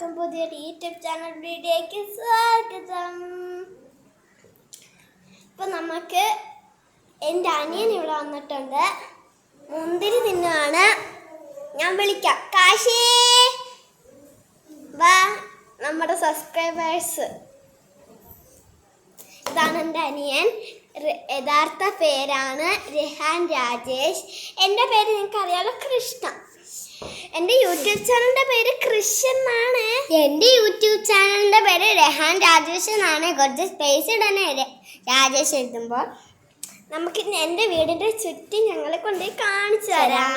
എല്ലാവർക്കും പുതിയൊരു YouTube channel വീഡിയോയ്ക്ക് സ്വാഗതം. ഇപ്പം നമുക്ക് എൻ്റെ അനിയൻ ഇവിടെ വന്നിട്ടുണ്ട്. മുന്തിരി തിന്നാണ്. ഞാൻ വിളിക്കാം. കാശി വാ. നമ്മുടെ സബ്സ്ക്രൈബേഴ്സ്, ഇതാണ് എൻ്റെ അനിയൻ. യഥാർത്ഥ പേരാണ് റിഹാൻ രാജേഷ്. എൻ്റെ പേര് നിങ്ങൾക്ക് അറിയാലോ, കൃഷ്ണ. എൻ്റെ യൂട്യൂബ് ചാനലിൻ്റെ പേര് കൃഷ് എന്നാണ്. എൻ്റെ യൂട്യൂബ് ചാനലിൻ്റെ പേര് റിഹാൻ രാജേഷ് എന്നാണ്. കുറച്ച് സ്പേസ് ഇടണേ രാജേഷ് എഴുതുമ്പോൾ. നമുക്ക് എൻ്റെ വീടിൻ്റെ ചുറ്റും ഞങ്ങളെ കൊണ്ടുപോയി കാണിച്ചു തരാം.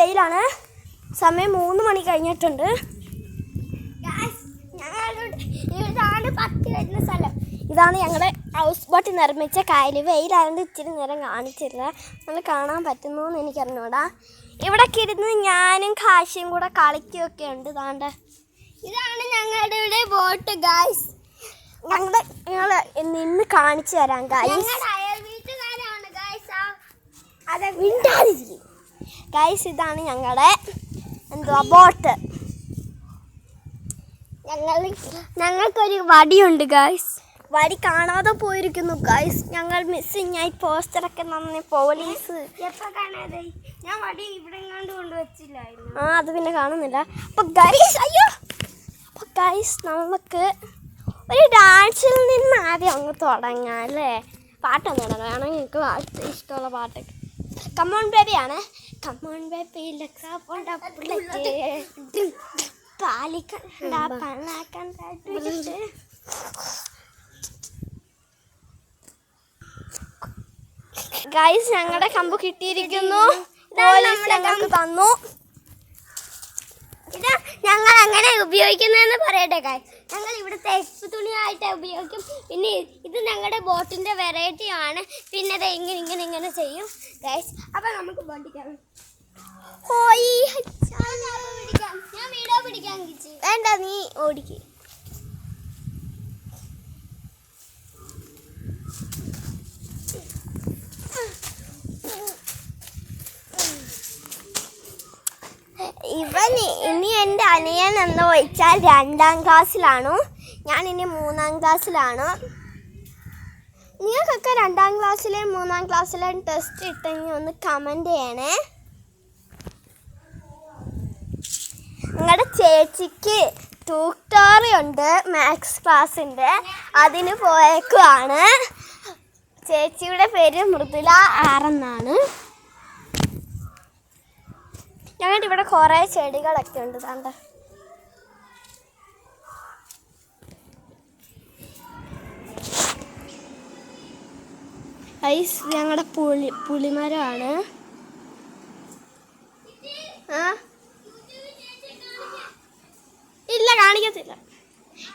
വെയിലാണ്. സമയം 3 മണി കഴിഞ്ഞിട്ടുണ്ട്. ഇതാണ് 10 വരുന്ന സ്ഥലം. ഇതാണ് ഞങ്ങളുടെ ഹൗസ് ബോട്ട് നിർമ്മിച്ച കായൽ. വെയിലായതുകൊണ്ട് ഇച്ചിരി നേരം കാണിച്ചില്ല. നമ്മൾ കാണാൻ പറ്റുന്നോന്ന് എനിക്കറിഞ്ഞൂടാ. ഇവിടൊക്കെ ഇരുന്ന് ഞാനും കാശിയും കൂടെ കളിക്കുകയൊക്കെ ഉണ്ട്. ഇതാണ്ട് ഇതാണ് ഞങ്ങളുടെ ഇവിടെ ബോട്ട് ഗായ്സ്. ഞങ്ങൾ നിന്ന് കാണിച്ചു തരാം ഗായ്സ്. അതെ, വിണ്ടാതിരിക്കും ഗായ്സ്. ഇതാണ് ഞങ്ങളുടെ ബോട്ട്. ഞങ്ങൾക്കൊരു വടിയുണ്ട് ഗായ്സ്. വടി കാണാതെ പോയിരിക്കുന്നു ഗായ്സ്. ഞങ്ങൾ മിസ്സിങ് ആയി. പോസ്റ്ററൊക്കെ നന്ദി പോലീസ്. ഞാൻ വടി ഇവിടെ കൊണ്ടുവച്ചില്ലായിരുന്നു. അത് പിന്നെ കാണുന്നില്ല. അപ്പോൾ ഗായ്സ്, അയ്യോ. അപ്പോൾ ഗായ്സ്, നമുക്ക് ഒരു ഡാൻസിൽ നിന്ന് ആദ്യം അങ്ങ് തുടങ്ങാം അല്ലേ? പാട്ടൊന്നും തുടങ്ങാം. വേണമെങ്കിൽ എനിക്ക് ഇഷ്ടമുള്ള പാട്ടൊക്കെ. കമോൺ ബേബിയാണ്. കമോൺ ബേബി ഗൈസ്, ഞങ്ങളുടെ കമ്പ് കിട്ടിയിരിക്കുന്നു. ഞങ്ങൾക്ക് തന്നു. ഇത് ഞങ്ങൾ അങ്ങനെ ഉപയോഗിക്കുന്നതെന്ന് പറയട്ടെ ഗൈസ്. ഞങ്ങൾ ഇവിടുത്തെ എക്സ് തുണിയായിട്ട് ഉപയോഗിക്കും. പിന്നെ ഇത് ഞങ്ങളുടെ ബോട്ടിൻ്റെ വെറൈറ്റി ആണ്. പിന്നെ അത് ഇങ്ങനെ ചെയ്യും ഗൈസ്. അപ്പം നമുക്ക് ബോട്ടിക്കാം. ഞാൻ വീഡിയോ പിടിക്കാൻ വേണ്ട, നീ ഓടിക്ക്. ഇനി എൻ്റെ അനിയൻ എന്ന് വെച്ചാൽ 2ാം ക്ലാസ്സിലാണ്. ഞാൻ ഇനി 3ാം ക്ലാസ്സിലാണ്. നിങ്ങൾക്കൊക്കെ 2ാം ക്ലാസ്സിലെയും 3ാം ക്ലാസ്സിലെയും ടെസ്റ്റ് ഇട്ടെങ്കിൽ ഒന്ന് കമൻറ്റ് ചെയ്യണേ. നിങ്ങളുടെ ചേച്ചിക്ക് ട്യൂട്ടോറി ഉണ്ട്, മാത്സ് ക്ലാസ്സിൻ്റെ. അതിന് പോയേക്കുവാണ്. ചേച്ചിയുടെ പേര് മൃദുല ആറെന്നാണ്. ഞങ്ങളുടെ ഇവിടെ കുറേ ചെടികളൊക്കെ ഉണ്ട്. താണ്ട ഐസ് ഞങ്ങളുടെ പുളിമരമാണ്. ഇല്ല, കാണിക്കത്തില്ല.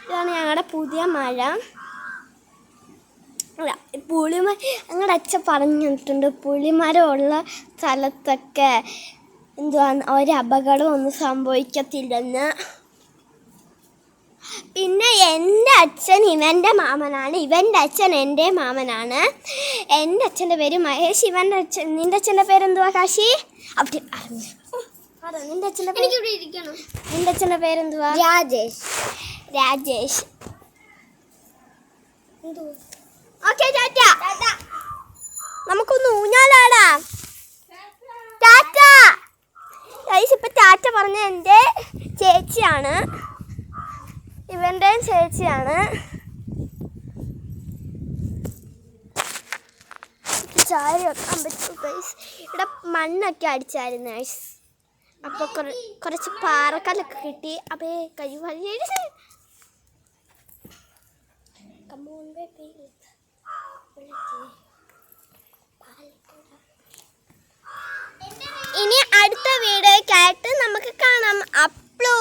ഇതാണ് ഞങ്ങളുടെ പുതിയ മരം. പുളിമരം ഞങ്ങളുടെ അച്ഛൻ പറഞ്ഞിട്ടുണ്ട്, പുളിമരമുള്ള സ്ഥലത്തൊക്കെ ഒരു അപകടം ഒന്നും സംഭവിക്കത്തില്ലെന്ന്. പിന്നെ എൻ്റെ അച്ഛൻ ഇവൻ്റെ മാമനാണ്. ഇവൻ്റെ അച്ഛൻ എൻ്റെ മാമനാണ്. എൻ്റെ അച്ഛൻ്റെ പേര് മഹേഷ്. നിൻ്റെ അച്ഛൻ്റെ പേരെന്തുവാ കാശി? അവിടെ നിൻ്റെ അച്ഛൻ്റെ നിൻ്റെ അച്ഛൻ്റെ പേരെന്തുവാ? രാജേഷ്. ഓക്കെ, ടാറ്റ. നമുക്കൊന്ന് ഊഞ്ഞാലാടാം. ടാറ്റ ഗൈസ്. ഇപ്പം ടാറ്റ പറഞ്ഞ എൻ്റെ ചേച്ചിയാണ്. ഇവൻ്റെയും ചേച്ചിയാണ്. ചായ വെക്കാൻ പറ്റും ഗൈസ്. ഇവിടെ മണ്ണൊക്കെ അടിച്ചായിരുന്നു ഗൈസ്. അപ്പോൾ കുറച്ച് പാറക്കല്ലൊക്കെ കിട്ടി. അപ്പോൾ ഇനി അടുത്ത വീഡിയോയ്ക്കായിട്ട് നമുക്ക് കാണാം. അപ്ലോ